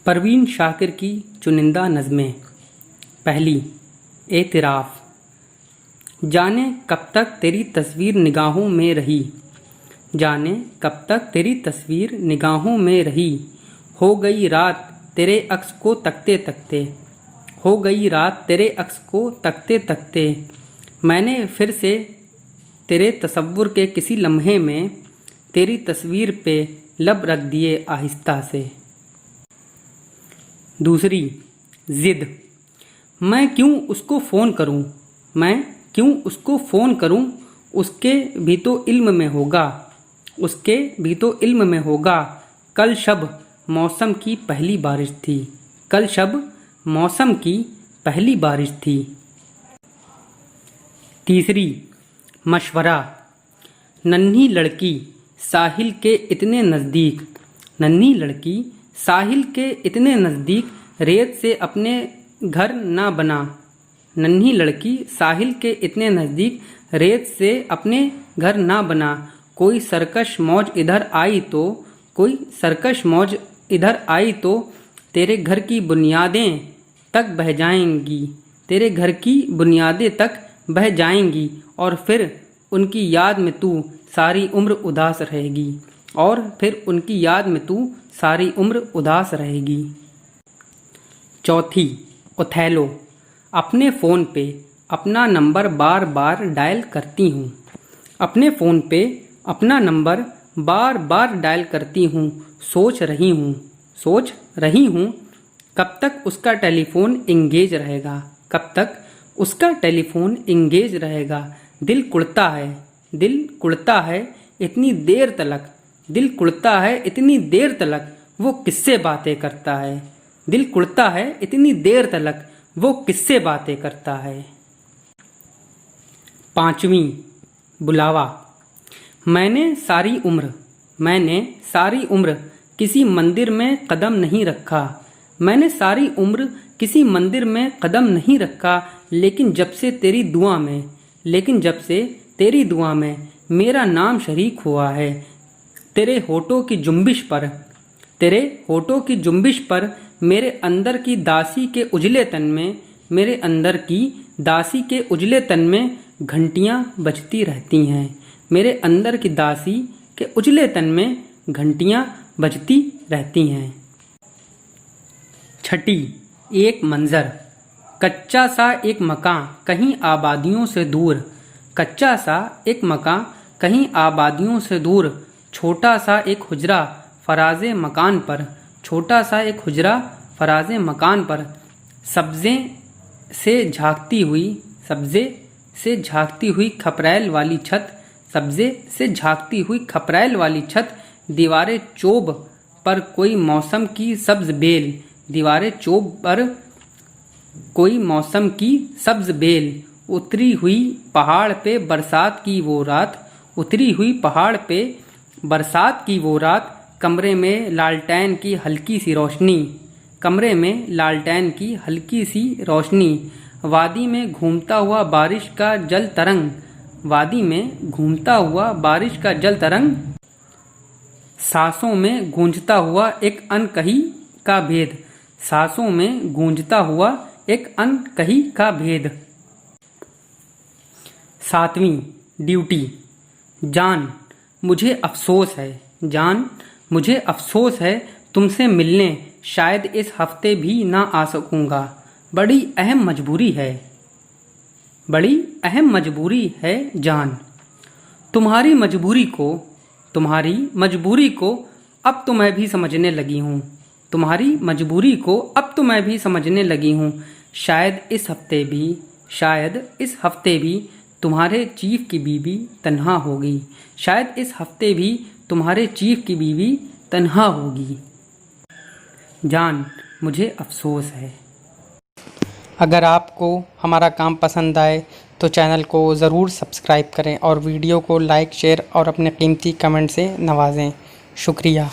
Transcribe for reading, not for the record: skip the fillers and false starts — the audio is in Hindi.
परवीन शाकिर की चुनिंदा नज़में। पहली, एतराफ़। जाने कब तक तेरी तस्वीर निगाहों में रही, जाने कब तक तेरी तस्वीर निगाहों में रही। हो गई रात तेरे अक्स को तकते तकते, हो गई रात तेरे अक्स को तकते तकते। मैंने फिर से तेरे तसव्वुर के किसी लम्हे में तेरी तस्वीर पे लब रख दिए आहिस्ता से। दूसरी, ज़िद। मैं क्यों उसको फ़ोन करूं, मैं क्यों उसको फ़ोन करूं, उसके भी तो इल्म में होगा, उसके भी तो इल्म में होगा। कल शब मौसम की पहली बारिश थी, कल शब मौसम की पहली बारिश थी। तीसरी, मशवरा। नन्ही लड़की साहिल के इतने नज़दीक, नन्ही लड़की साहिल के इतने नज़दीक, रेत से अपने घर ना बना। नन्ही लड़की साहिल के इतने नज़दीक, रेत से अपने घर ना बना। कोई सरकश मौज इधर आई तो, कोई सरकश मौज इधर आई तो तेरे घर की बुनियादें तक बह जाएंगी, तेरे घर की बुनियादें तक बह जाएंगी। और फिर उनकी याद में तू सारी उम्र उदास रहेगी, और फिर उनकी याद में तू सारी उम्र उदास रहेगी। चौथी, ओथेलो। अपने फ़ोन पे अपना नंबर बार बार डायल करती हूँ, अपने फ़ोन पे अपना नंबर बार बार डायल करती हूँ। सोच रही हूँ, सोच रही हूँ कब तक उसका टेलीफोन इंगेज रहेगा, कब तक उसका टेलीफोन इंगेज रहेगा। दिल कुड़ता है, दिल कुड़ता है इतनी देर तलक, दिल कुड़ता है इतनी देर तलक वो किससे बातें करता है, दिल कुड़ता है इतनी देर तलक वो किससे बातें करता है। पांचवी, बुलावा। मैंने सारी उम्र, मैंने सारी उम्र किसी मंदिर में कदम नहीं रखा, मैंने सारी उम्र किसी मंदिर में कदम नहीं रखा। लेकिन जब से तेरी दुआ में, लेकिन जब से तेरी दुआ में मेरा नाम शरीक हुआ है, तेरे होठों की जुम्बिश पर, तेरे होठों की जुम्बिश पर मेरे अंदर की दासी के उजले तन में, मेरे अंदर की दासी के उजले तन में घंटियां बजती रहती हैं, मेरे अंदर की दासी के उजले तन में घंटियां बजती रहती हैं। छठी, एक मंजर। कच्चा सा एक मकान कहीं आबादियों से दूर, कच्चा सा एक मकान कहीं आबादियों से दूर। छोटा सा एक हुजरा फराजे मकान पर, छोटा सा एक हुजरा फराजे मकान पर। सब्ज़े से झांकती हुई, सब्ज़े से झांकती हुई खपरैल वाली छत, सब्ज़े से झांकती हुई खपरैल वाली छत। दीवारें चोब पर कोई मौसम की सब्ज़ बेल, दीवारें चोब पर कोई मौसम की सब्ज़ बेल। उतरी हुई पहाड़ पे बरसात की वो रात, उतरी हुई पहाड़ पे बरसात की वो रात। कमरे में लालटेन की हल्की सी रोशनी, कमरे में लालटेन की हल्की सी रोशनी। वादी में घूमता हुआ बारिश का जल तरंग, वादी में घूमता हुआ बारिश का जल तरंग। सांसों में गूंजता हुआ एक अनकही का भेद, सांसों में गूंजता हुआ एक अनकही का भेद। सातवीं, ड्यूटी। जान मुझे अफसोस है, जान मुझे अफसोस है तुमसे मिलने शायद इस हफ्ते भी ना आ सकूंगा। बड़ी अहम मजबूरी है, बड़ी अहम मजबूरी है जान। तुम्हारी मजबूरी को, तुम्हारी मजबूरी को अब तो मैं भी समझने लगी हूँ, तुम्हारी मजबूरी को अब तो मैं भी समझने लगी हूँ। शायद इस हफ्ते भी, शायद इस हफ्ते भी तुम्हारे चीफ की बीवी तन्हा होगी, शायद इस हफ्ते भी तुम्हारे चीफ की बीवी तन्हा होगी। जान मुझे अफसोस है। अगर आपको हमारा काम पसंद आए तो चैनल को ज़रूर सब्सक्राइब करें और वीडियो को लाइक, शेयर और अपने कीमती कमेंट से नवाजें। शुक्रिया।